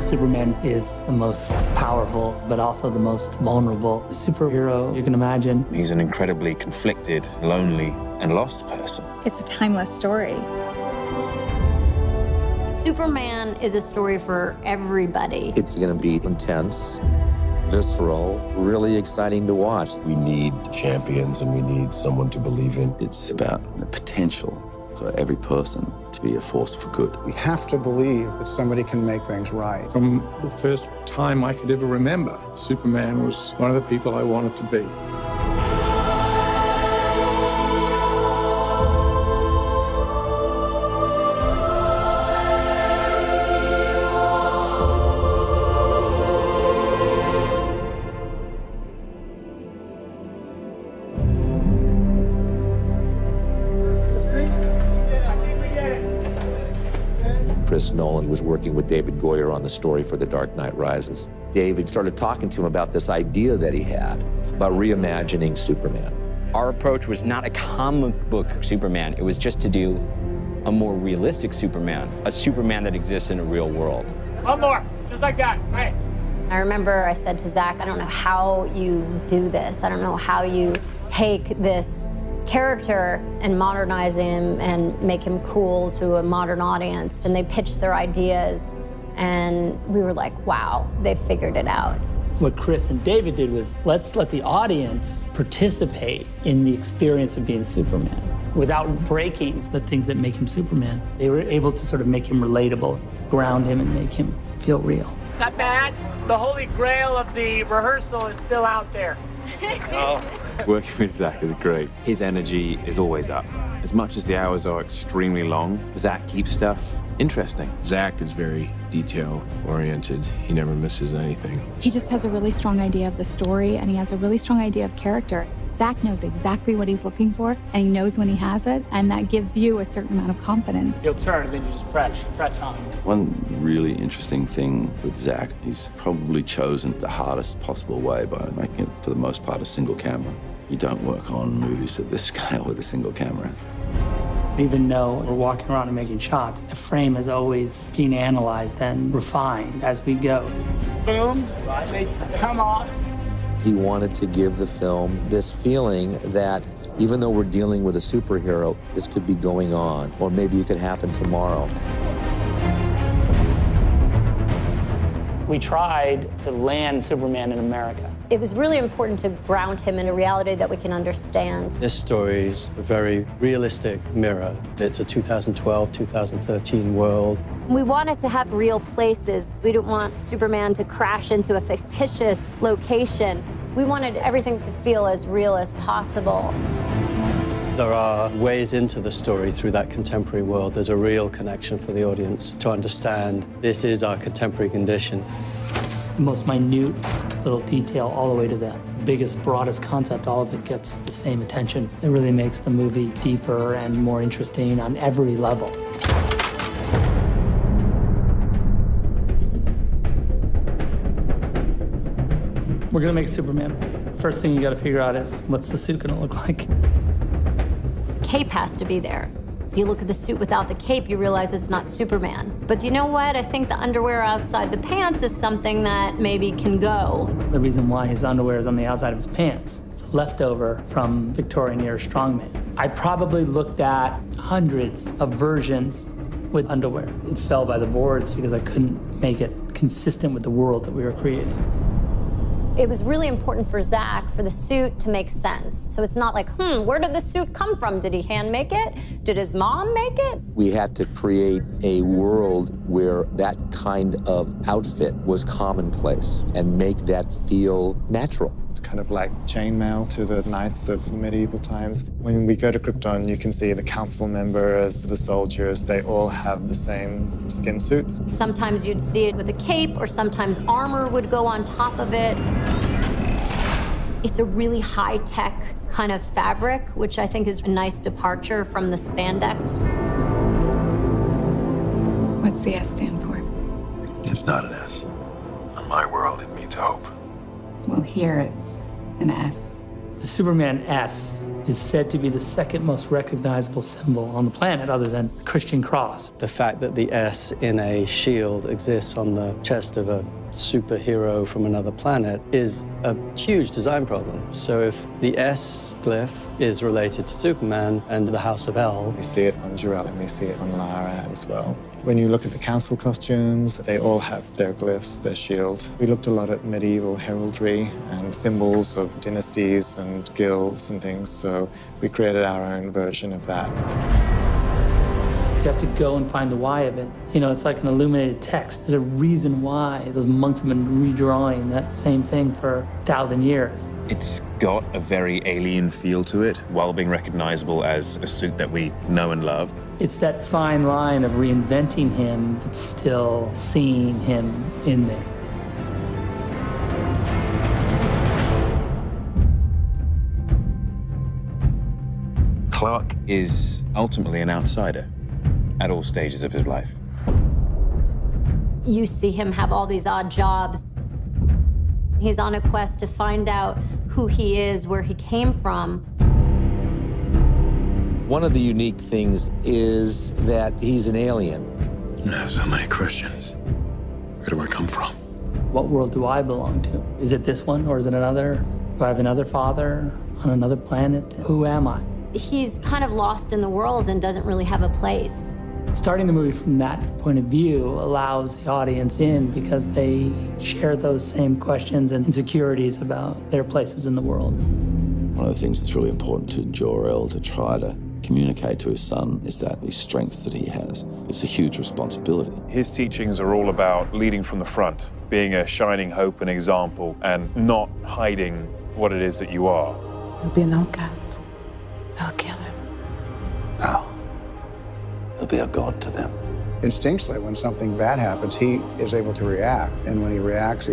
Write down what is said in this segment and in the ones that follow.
Superman is the most powerful, but also the most vulnerable superhero you can imagine. He's an incredibly conflicted, lonely, and lost person. It's a timeless story. Superman is a story for everybody. It's going to be intense, visceral, really exciting to watch. We need champions and we need someone to believe in. It's about the potential for every person to be a force for good. We have to believe that somebody can make things right. From the first time I could ever remember, Superman was one of the people I wanted to be. Chris Nolan was working with David Goyer on the story for The Dark Knight Rises. David started talking to him about this idea that he had about reimagining Superman. Our approach was not a comic book Superman. It was just to do a more realistic Superman, a Superman that exists in a real world. One more, just like that, right. I remember I said to Zach, I don't know how you do this. I don't know how you take this character and modernize him and make him cool to a modern audience. And they pitched their ideas, and we were like, wow, they figured it out. What Chris and David did was, let's let the audience participate in the experience of being Superman without breaking the things that make him Superman. They were able to sort of make him relatable, ground him, and make him feel real. Not bad. The holy grail of the rehearsal is still out there. Working with Zach is great. His energy is always up. As much as the hours are extremely long, Zach keeps stuff interesting. Zach is very detail-oriented. He never misses anything. He just has a really strong idea of the story, and he has a really strong idea of character. Zach knows exactly what he's looking for, and he knows when he has it, and that gives you a certain amount of confidence. You'll turn, and then you just press on. One really interesting thing with Zach, he's probably chosen the hardest possible way by making it, for the most part, a single camera. You don't work on movies of this scale with a single camera. Even though we're walking around and making shots, the frame is always being analyzed and refined as we go. Boom, they come off. He wanted to give the film this feeling that even though we're dealing with a superhero, this could be going on, or maybe it could happen tomorrow. We tried to land Superman in America. It was really important to ground him in a reality that we can understand. This story is a very realistic mirror. It's a 2012, 2013 world. We wanted to have real places. We didn't want Superman to crash into a fictitious location. We wanted everything to feel as real as possible. There are ways into the story through that contemporary world. There's a real connection for the audience to understand this is our contemporary condition. The most minute little detail all the way to the biggest, broadest concept, all of it gets the same attention. It really makes the movie deeper and more interesting on every level. We're gonna make Superman. First thing you gotta figure out is, what's the suit gonna look like? The cape has to be there. If you look at the suit without the cape, you realize it's not Superman. But you know what? I think the underwear outside the pants is something that maybe can go. The reason why his underwear is on the outside of his pants, it's a leftover from Victorian era strongman. I probably looked at hundreds of versions with underwear. It fell by the boards because I couldn't make it consistent with the world that we were creating. It was really important for Zach for the suit to make sense. So it's not like, where did the suit come from? Did he hand make it? Did his mom make it? We had to create a world where that kind of outfit was commonplace and make that feel natural. It's kind of like chainmail to the knights of the medieval times. When we go to Krypton, you can see the council members, the soldiers, they all have the same skin suit. Sometimes you'd see it with a cape, or sometimes armor would go on top of it. It's a really high-tech kind of fabric, which I think is a nice departure from the spandex. What's the S stand for? It's not an S. On my world, it means hope. Well, here it's an S. The Superman S is said to be the second most recognizable symbol on the planet other than the Christian cross. The fact that the S in a shield exists on the chest of a superhero from another planet is a huge design problem. So if the S glyph is related to Superman and the House of El, we see it on Jor-El and we see it on Lara as well. When you look at the council costumes, they all have their glyphs, their shield. We looked a lot at medieval heraldry and symbols of dynasties and guilds and things, so we created our own version of that. You have to go and find the why of it. You know, it's like an illuminated text. There's a reason why those monks have been redrawing that same thing for 1,000 years. It's got a very alien feel to it, while being recognizable as a suit that we know and love. It's that fine line of reinventing him, but still seeing him in there. Clark is ultimately an outsider at all stages of his life. You see him have all these odd jobs. He's on a quest to find out who he is, where he came from. One of the unique things is that he's an alien. I have so many questions. Where do I come from? What world do I belong to? Is it this one or is it another? Do I have another father on another planet? Who am I? He's kind of lost in the world and doesn't really have a place. Starting the movie from that point of view allows the audience in because they share those same questions and insecurities about their places in the world. One of the things that's really important to Jor-El to try to communicate to his son is that these strengths that he has. It's a huge responsibility. His teachings are all about leading from the front, being a shining hope and example, and not hiding what it is that you are. He'll be an outcast. I'll kill him. How? He'll be a god to them. Instinctually, when something bad happens, he is able to react. And when he reacts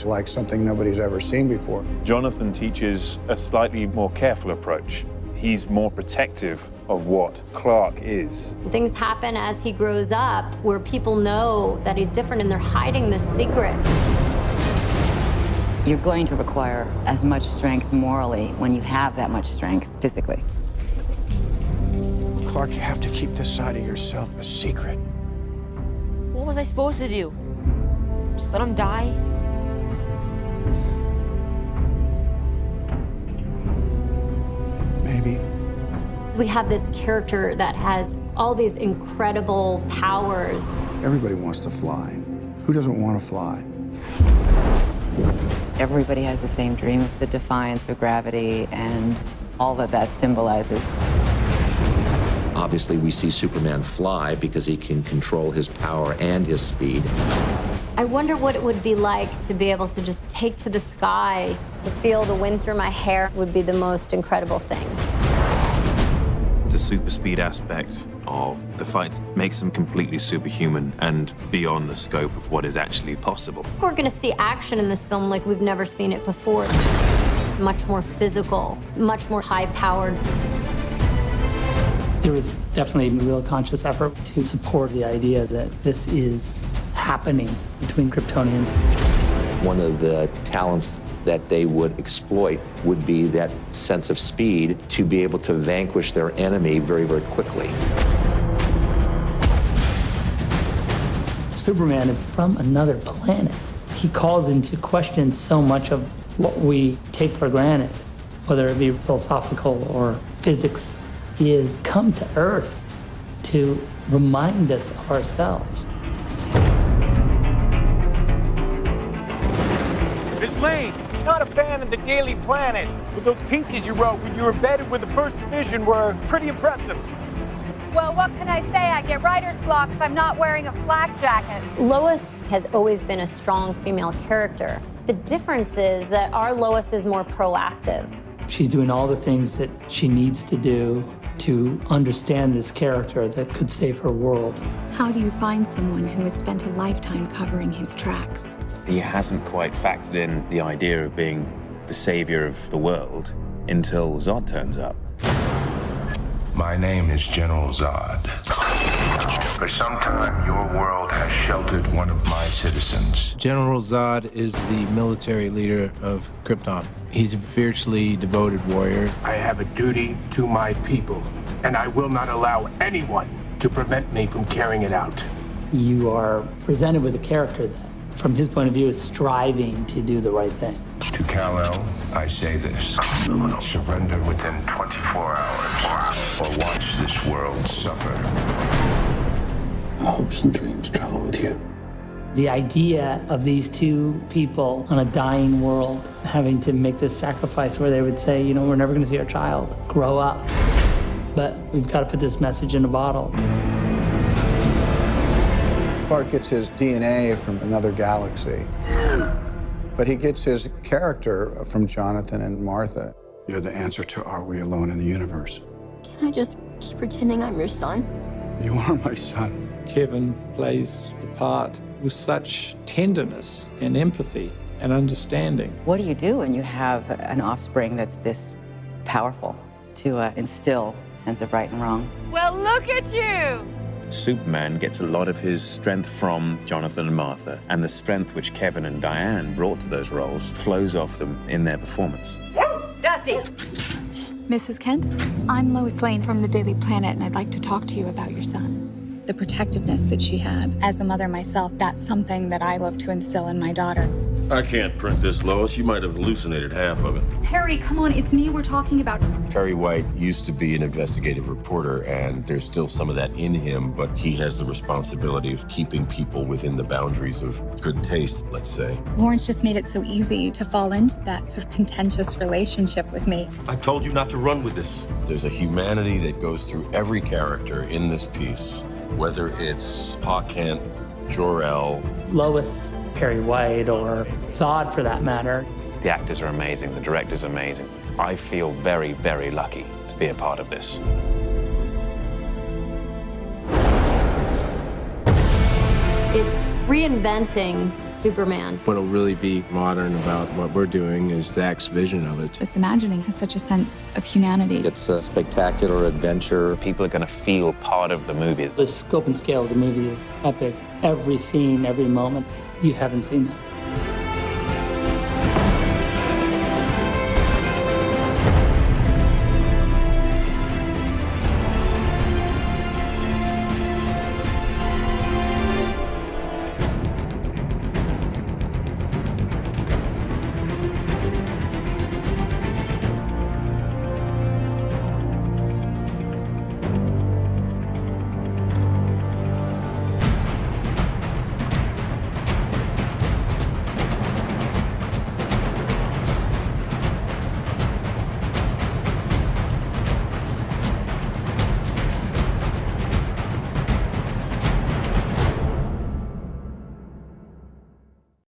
like something nobody's ever seen before. Jonathan teaches a slightly more careful approach. He's more protective of what Clark is. Things happen as he grows up where people know that he's different and they're hiding this secret. You're going to require as much strength morally when you have that much strength physically. Clark, you have to keep this side of yourself a secret. What was I supposed to do? Just let him die? Maybe. We have this character that has all these incredible powers. Everybody wants to fly. Who doesn't want to fly? Everybody has the same dream, the defiance of gravity and all that that symbolizes. Obviously, we see Superman fly because he can control his power and his speed. I wonder what it would be like to be able to just take to the sky, to feel the wind through my hair would be the most incredible thing. The super speed aspect of the fight makes them completely superhuman and beyond the scope of what is actually possible. We're going to see action in this film like we've never seen it before. Much more physical, much more high-powered. There was definitely a real conscious effort to support the idea that this is happening between Kryptonians. One of the talents that they would exploit would be that sense of speed to be able to vanquish their enemy very, very quickly. Superman is from another planet. He calls into question so much of what we take for granted, whether it be philosophical or physics. He has come to Earth to remind us of ourselves. Miss Lane, not a fan of the Daily Planet, but those pieces you wrote when you were embedded with the First Division were pretty impressive. Well, what can I say? I get writer's block if I'm not wearing a flak jacket. Lois has always been a strong female character. The difference is that our Lois is more proactive. She's doing all the things that she needs to do to understand this character that could save her world. How do you find someone who has spent a lifetime covering his tracks? He hasn't quite factored in the idea of being the savior of the world until Zod turns up. My name is General Zod. For some time, your world has sheltered one of my citizens. General Zod is the military leader of Kriphton. He's a fiercely devoted warrior. I have a duty to my people, and I will not allow anyone to prevent me from carrying it out. You are presented with a character that, from his point of view, is striving to do the right thing. To Kal-El, I say this. Surrender within 24 hours, or watch this world suffer. Hopes and dreams travel with you. The idea of these two people on a dying world having to make this sacrifice where they would say, you know, we're never going to see our child grow up, but we've got to put this message in a bottle. Clark gets his DNA from another galaxy, but he gets his character from Jonathan and Martha. You're the answer to are we alone in the universe? Can I just keep pretending I'm your son? You are my son. Kevin plays the part with such tenderness and empathy and understanding. What do you do when you have an offspring that's this powerful to instill a sense of right and wrong? Well, look at you! Superman gets a lot of his strength from Jonathan and Martha, and the strength which Kevin and Diane brought to those roles flows off them in their performance. Dusty! Mrs. Kent, I'm Lois Lane from the Daily Planet, and I'd like to talk to you about your son. The protectiveness that she had. As a mother myself, that's something that I look to instill in my daughter. I can't print this, Lois. You might have hallucinated half of it. Harry, come on, it's me we're talking about. Perry White used to be an investigative reporter, and there's still some of that in him, but he has the responsibility of keeping people within the boundaries of good taste, let's say. Lawrence just made it so easy to fall into that sort of contentious relationship with me. I told you not to run with this. There's a humanity that goes through every character in this piece, whether it's Pa Kent, Jor-El, Lois, Perry White, or Zod for that matter. The actors are amazing, the director's amazing. I feel very, very lucky to be a part of this. It's reinventing Superman. What'll really be modern about what we're doing is Zach's vision of it. This imagining has such a sense of humanity. It's a spectacular adventure. People are going to feel part of the movie. The scope and scale of the movie is epic. Every scene, every moment, you haven't seen that.